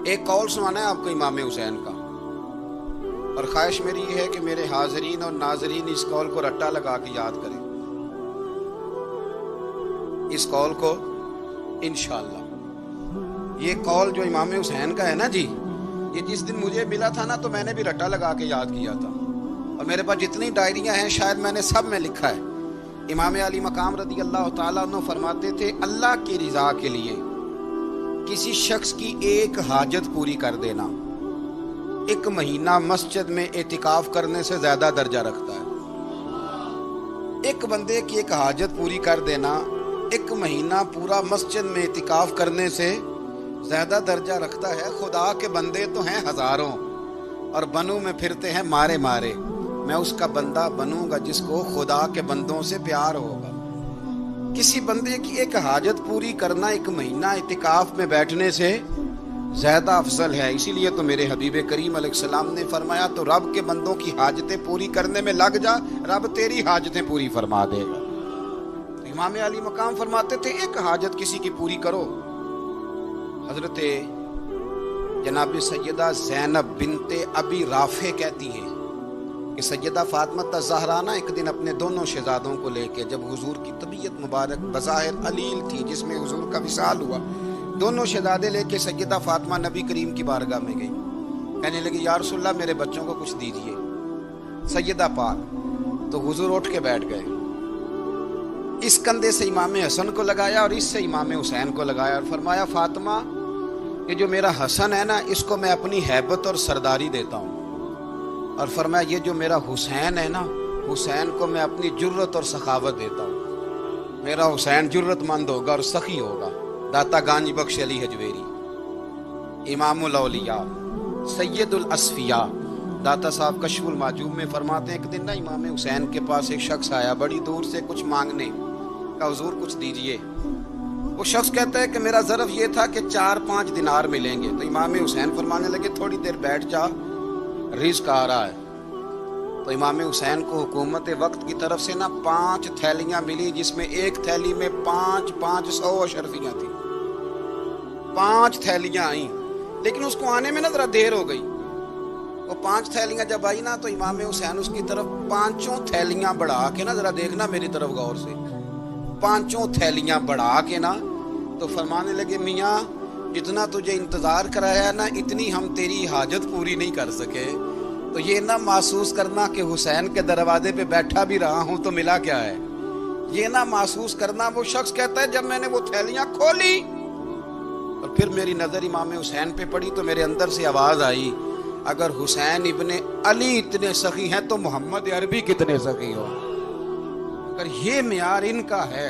ایک قول سنانا ہے آپ کو امام حسین کا، اور خواہش میری یہ ہے کہ میرے حاضرین اور ناظرین اس قول کو رٹا لگا کے یاد کریں، اس قول کو انشاءاللہ۔ یہ قول جو امام حسین کا ہے نا جی، یہ جس دن مجھے ملا تھا نا تو میں نے بھی رٹا لگا کے یاد کیا تھا، اور میرے پاس جتنی ڈائریاں ہیں شاید میں نے سب میں لکھا ہے۔ امام علی مقام رضی اللہ تعالیٰ عنہ فرماتے تھے اللہ کی رضا کے لیے کسی شخص کی ایک حاجت پوری کر دینا 1 مہینہ مسجد میں اعتکاف کرنے سے زیادہ درجہ رکھتا ہے۔ ایک بندے کی ایک حاجت پوری کر دینا 1 مہینہ پورا مسجد میں اعتکاف کرنے سے زیادہ درجہ رکھتا ہے۔ خدا کے بندے تو ہیں ہزاروں اور بنوں میں پھرتے ہیں مارے مارے، میں اس کا بندہ بنوں گا جس کو خدا کے بندوں سے پیار ہوگا۔ کسی بندے کی ایک حاجت پوری کرنا 1 مہینہ اعتکاف میں بیٹھنے سے زیادہ افضل ہے۔ اسی لیے تو میرے حبیب کریم علیہ السلام نے فرمایا تو رب کے بندوں کی حاجتیں پوری کرنے میں لگ جا، رب تیری حاجتیں پوری فرما دے گا۔ امام علی مقام فرماتے تھے ایک حاجت کسی کی پوری کرو۔ حضرت جناب سیدہ زینب بنت ابی رافع کہتی ہیں کہ سیدہ فاطمہ الزہرا ایک دن اپنے دونوں شہزادوں کو لے کے، جب حضور کی طبیعت مبارک بظاہر علیل تھی جس میں حضور کا وصال ہوا، دونوں شہزادے لے کے سیدہ فاطمہ نبی کریم کی بارگاہ میں گئی، کہنے لگی یا رسول اللہ میرے بچوں کو کچھ دیجئے سیدہ پاک۔ تو حضور اٹھ کے بیٹھ گئے، اس کندھے سے امام حسن کو لگایا اور اس سے امام حسین کو لگایا، اور فرمایا فاطمہ یہ جو میرا حسن ہے نا اس کو میں اپنی ہیبت اور سرداری دیتا ہوں، اور فرمایا یہ جو میرا حسین ہے نا حسین کو میں اپنی جرت اور سخاوت دیتا ہوں، میرا حسین جرت مند ہوگا اور سخی ہوگا۔ داتا گانج بخش علی حجویری امام الاولیاء سید الاصفیاء داتا صاحب کشف المعجوب میں فرماتے ہیں ایک دن نا امام حسین کے پاس ایک شخص آیا بڑی دور سے کچھ مانگنے کا، حضور کچھ دیجئے۔ وہ شخص کہتا ہے کہ میرا ظرف یہ تھا کہ 4-5 دینار ملیں گے۔ تو امام حسین فرمانے لگے تھوڑی دیر بیٹھ جا، رزق آ رہا ہے۔ تو امام حسین کو حکومت وقت کی طرف سے نا 5 تھیلیاں ملی، جس میں ایک تھیلی میں 500 اشرفیاں تھیں۔ 5 تھیلیاں آئیں، لیکن اس کو آنے میں نا ذرا دیر ہو گئی۔ وہ 5 تھیلیاں جب آئی نا تو امام حسین اس کی طرف 5 تھیلیاں بڑھا کے نا، ذرا دیکھنا میری طرف غور سے، 5 تھیلیاں بڑھا کے نا تو فرمانے لگے میاں جتنا تجھے انتظار کرایا نا اتنی ہم تیری حاجت پوری نہیں کر سکے۔ تو یہ نہ محسوس کرنا کہ حسین کے دروازے پہ بیٹھا بھی رہا ہوں تو ملا کیا ہے، یہ نہ محسوس کرنا۔ وہ شخص کہتا ہے جب میں نے وہ تھیلیاں کھولی اور پھر میری نظر امام حسین پہ پڑی تو میرے اندر سے آواز آئی اگر حسین ابن علی اتنے سخی ہیں تو محمد عربی کتنے سخی ہو۔ اگر یہ معیار ان کا ہے،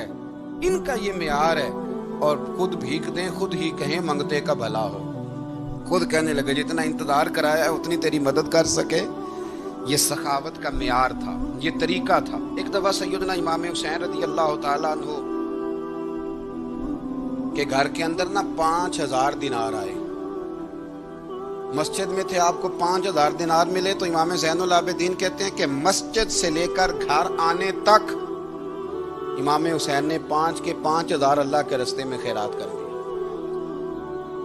ان کا یہ معیار ہے، اور خود بھیک دیں خود ہی کہیں منگتے کا بھلا ہو، خود کہنے لگے جتنا انتظار کرایا ہے اتنی تیری مدد کر سکے۔ یہ سخاوت کا معیار تھا، یہ طریقہ تھا۔ ایک دفعہ سیدنا امام حسین رضی اللہ تعالیٰ عنہ کے گھر کے اندر نا 5000 دینار آئے، مسجد میں تھے، آپ کو 5000 دینار ملے تو امام زین العابدین کہتے ہیں کہ مسجد سے لے کر گھر آنے تک امام حسین نے 5 کے 5000 اللہ کے رستے میں خیرات کر دی۔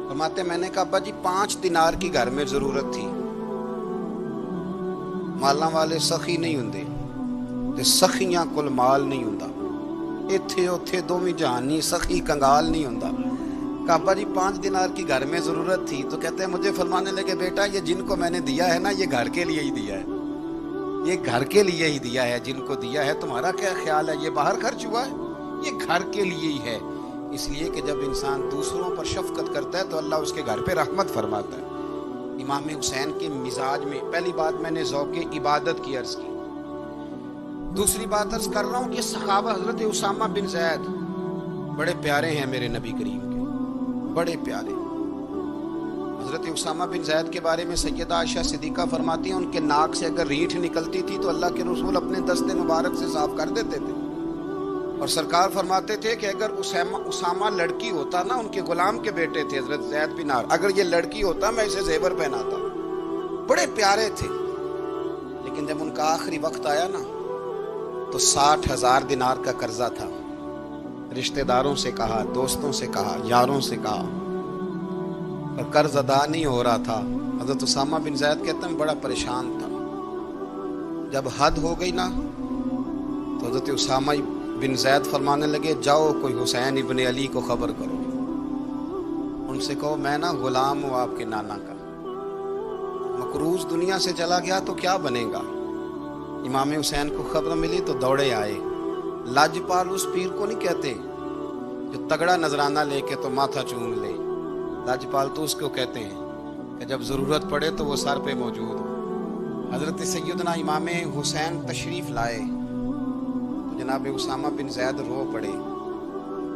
فرماتے میں نے کہا ابا جی 5 دینار کی گھر میں ضرورت تھی، مالاں والے سخی نہیں ہوندے تے سخیاں کل مال نہیں ہوندا، ایتھے اوتھے دوویں جہانی سخی کنگال نہیں ہوندا۔ کہا ابا جی 5 دینار کی گھر میں ضرورت تھی، تو کہتے ہیں مجھے فرمانے لگے بیٹا یہ جن کو میں نے دیا ہے نا یہ گھر کے لیے ہی دیا ہے، یہ گھر کے لیے ہی دیا ہے، جن کو دیا ہے تمہارا کیا خیال ہے، یہ باہر خرچ ہوا ہے، یہ گھر کے لیے ہی ہے۔ اس لیے کہ جب انسان دوسروں پر شفقت کرتا ہے تو اللہ اس کے گھر پہ رحمت فرماتا ہے۔ امام حسین کے مزاج میں پہلی بات میں نے ذوق عبادت کی عرض کی، دوسری بات عرض کر رہا ہوں کہ صحابہ حضرت اسامہ بن زید بڑے پیارے ہیں میرے نبی کریم کے، بڑے پیارے۔ حضرت اسامہ بن زید کے بارے میں سیدہ عائشہ صدیقہ فرماتی ہیں ان کے ناک سے اگر ریٹھ نکلتی تھی تو اللہ کے رسول اپنے دست مبارک سے صاف کر دیتے تھے، اور سرکار فرماتے تھے کہ اگر اسامہ لڑکی ہوتا نا، ان کے غلام کے بیٹے تھے حضرت زید بن عمرو، اگر یہ لڑکی ہوتا میں اسے زیور پہناتا۔ بڑے پیارے تھے، لیکن جب ان کا آخری وقت آیا نا تو 60,000 دینار کا قرضہ تھا۔ رشتہ داروں سے کہا، دوستوں سے کہا، یاروں سے کہا، اور قرض ادا نہیں ہو رہا تھا. حضرت اسامہ بن زید کہتے ہیں بڑا پریشان تھا. جب حد ہو گئی نا تو حضرت اسامہ بن زید فرمانے لگے جاؤ کوئی حسین ابن علی کو خبر کرو، ان سے کہو میں نا غلام ہوں آپ کے نانا کا، مقروض دنیا سے چلا گیا تو کیا بنے گا. امام حسین کو خبر ملی تو دوڑے آئے. لاجپال اس پیر کو نہیں کہتے جو تگڑا نذرانہ لے کے تو ماتھا چوم لے، لاجپال تو اس کو کہتے ہیں کہ جب ضرورت پڑے تو وہ سر پہ موجود ہو. حضرت سیدنا امام حسین تشریف لائے تو جناب اسامہ بن زید رو پڑے،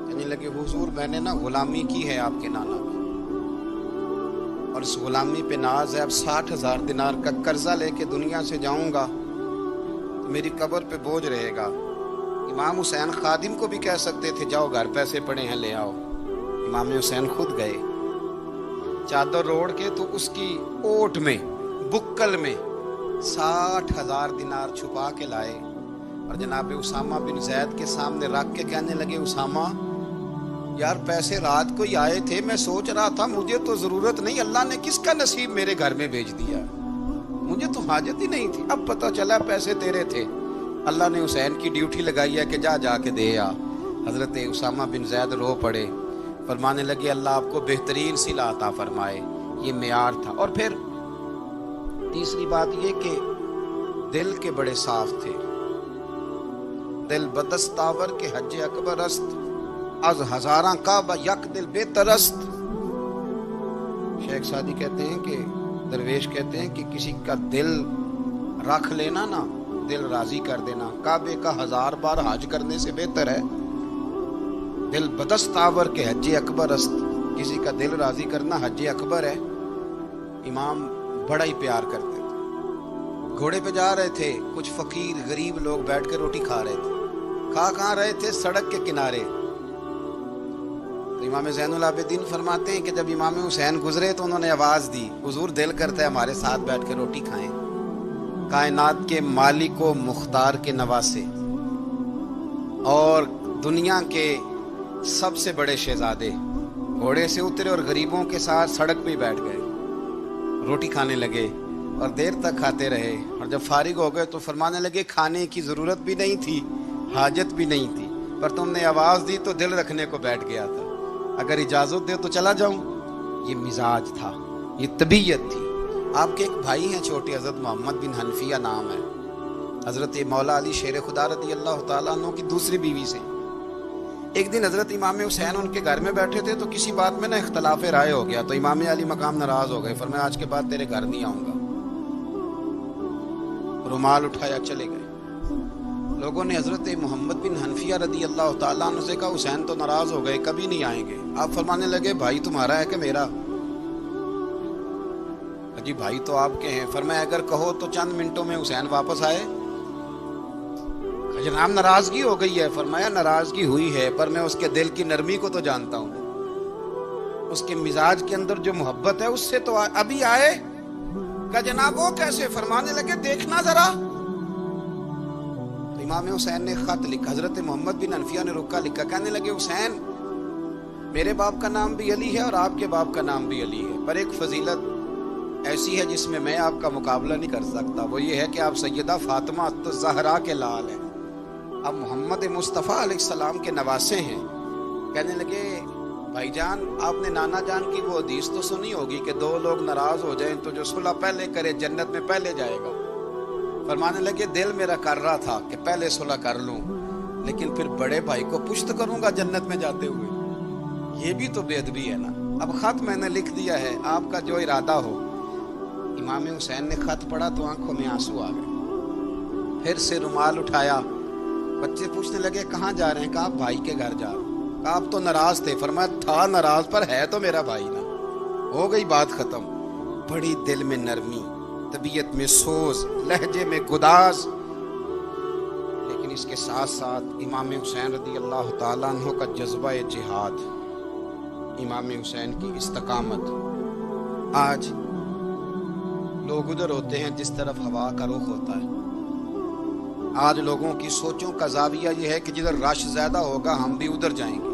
کہنے لگے حضور میں نے نا غلامی کی ہے آپ کے نانا کی، اور اس غلامی پہ ناز ہے. اب 60,000 دینار کا قرضہ لے کے دنیا سے جاؤں گا تو میری قبر پہ بوجھ رہے گا. امام حسین خادم کو بھی کہہ سکتے تھے جاؤ گھر پیسے پڑے ہیں لے آؤ. امام حسین خود گئے، چادر اوڑھ کے تو اس کی اوٹ میں بکل میں 60,000 دینار چھپا کے لائے اور جناب اسامہ بن زید کے سامنے رکھ کے کہنے لگے اسامہ یار پیسے رات کو ہی آئے تھے، میں سوچ رہا تھا مجھے تو ضرورت نہیں، اللہ نے کس کا نصیب میرے گھر میں بھیج دیا، مجھے تو حاجت ہی نہیں تھی، اب پتہ چلا پیسے تیرے تھے، اللہ نے حسین کی ڈیوٹی لگائی ہے کہ جا کے دے آ. حضرت اسامہ بن زید رو پڑے، فرمانے لگے اللہ آپ کو بہترین صلہ عطا فرمائے. یہ معیار تھا. اور پھر تیسری بات یہ کہ دل کے بڑے صاف تھے. دل بدستاور کے حج اکبر است، از ہزاراں کعبہ یک دل بہتر است. شیخ سعدی کہتے ہیں کہ درویش کہتے ہیں کہ کسی کا دل رکھ لینا نا، دل راضی کر دینا کعبے کا 1000 بار حج کرنے سے بہتر ہے. دل بدستاور کے حج اکبر است، کسی کا دل راضی کرنا حج اکبر ہے. امام بڑا ہی پیار کرتے تھے. گھوڑے پہ جا رہے تھے، کچھ فقیر غریب لوگ بیٹھ کے روٹی کھا رہے تھے. کہاں رہے تھے؟ سڑک کے کنارے. تو امام زین العابدین فرماتے ہیں کہ جب امام حسین گزرے تو انہوں نے آواز دی حضور دل کرتا ہے ہمارے ساتھ بیٹھ کے روٹی کھائیں. کائنات کے مالک و مختار کے نواسے اور دنیا کے سب سے بڑے شہزادے گھوڑے سے اترے اور غریبوں کے ساتھ سڑک پہ بیٹھ گئے، روٹی کھانے لگے اور دیر تک کھاتے رہے. اور جب فارغ ہو گئے تو فرمانے لگے کھانے کی ضرورت بھی نہیں تھی، حاجت بھی نہیں تھی، پر تم نے آواز دی تو دل رکھنے کو بیٹھ گیا تھا، اگر اجازت دے تو چلا جاؤں. یہ مزاج تھا، یہ طبیعت تھی. آپ کے ایک بھائی ہیں چھوٹے، حضرت محمد بن حنفیہ نام ہے، حضرت مولا علی شیر خدا رضی اللہ تعالیٰ عنہ کی دوسری بیوی سے. ایک دن حضرت امام حسین ان کے گھر میں بیٹھے تھے تو کسی بات میں نا اختلاف رائے ہو گیا، تو امام علی مقام ناراض ہو گئے، فرمایا آج کے بعد تیرے گھر نہیں آؤں گا. رومال اٹھایا چلے گئے. لوگوں نے حضرت محمد بن حنفیہ رضی اللہ تعالیٰ عنہ سے کہا حسین تو ناراض ہو گئے، کبھی نہیں آئیں گے. آپ فرمانے لگے بھائی تمہارا ہے کہ میرا؟ جی بھائی تو آپ کے ہیں. فرمایا اگر کہو تو چند منٹوں میں حسین واپس آئے. جناب ناراضگی ہو گئی ہے. فرمایا ناراضگی ہوئی ہے پر میں اس کے دل کی نرمی کو تو جانتا ہوں، اس کے مزاج کے اندر جو محبت ہے اس سے تو ابھی آئے. کہ جناب وہ کیسے؟ فرمانے لگے دیکھنا ذرا. تو امام حسین نے خط لکھا، حضرت محمد بن حنفیہ نے رکا لکھا، کہنے لگے حسین میرے باپ کا نام بھی علی ہے اور آپ کے باپ کا نام بھی علی ہے، پر ایک فضیلت ایسی ہے جس میں میں آپ کا مقابلہ نہیں کر سکتا، وہ یہ ہے کہ آپ سیدہ فاطمہ الزہرا کے لال ہیں، آپ محمد مصطفیٰ علیہ السلام کے نواسے ہیں. کہنے لگے بھائی جان آپ نے نانا جان کی وہ حدیث تو سنی ہوگی کہ دو لوگ ناراض ہو جائیں تو جو صلح پہلے کرے جنت میں پہلے جائے گا. فرمانے لگے دل میرا کر رہا تھا کہ پہلے صلح کر لوں، لیکن پھر بڑے بھائی کو پشت کروں گا جنت میں جاتے ہوئے، یہ بھی تو بے ادبی ہے نا. اب خط میں نے لکھ دیا ہے، آپ کا جو ارادہ ہو. امام حسین نے خط پڑھا تو آنکھوں میں آنسو آ گئے. پھر سے رومال اٹھایا. بچے پوچھنے لگے کہاں جا رہے ہیں؟ کہا بھائی کے گھر جا رہا ہوں. کہا آپ تو ناراض تھے. فرمایا تھا ناراض پر ہے تو میرا بھائی نا. ہو گئی بات ختم. بڑی دل میں نرمی، طبیعت میں سوز، لہجے میں گداز، لیکن اس کے ساتھ ساتھ امام حسین رضی اللہ تعالیٰ عنہ کا جذبہ جہاد، امام حسین کی استقامت. آج لوگ ادھر ہوتے ہیں جس طرف ہوا کا رخ ہوتا ہے. آج لوگوں کی سوچوں کا زاویہ یہ ہے کہ جدھر رش زیادہ ہوگا ہم بھی ادھر جائیں گے.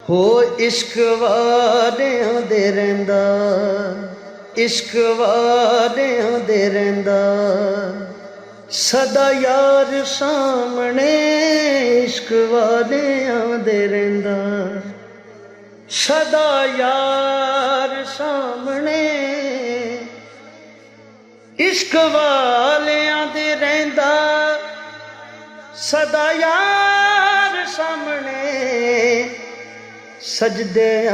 ਹੋ ਇਸ਼ਕ ਵਾਲਿਆਂ ਦੇ ਰਹਿੰਦਾ, ਇਸ਼ਕ ਵਾਲਿਆਂ ਦੇ ਰਹਿੰਦਾ, ਸਦਾ ਯਾਰ ਸਾਹਮਣੇ ਇਸ਼ਕ ਵਾਲਿਆਂ ਦੇ ਰਹਿੰਦਾ, ਸਦਾ ਯਾਰ ਸਾਹਮਣੇ ਇਸ਼ਕ ਵਾਲਿਆਂ ਦੇ ਰਹਿੰਦਾ, ਸਦਾ ਯਾਰ ਸਾਹਮਣੇ ਸਜਦੇ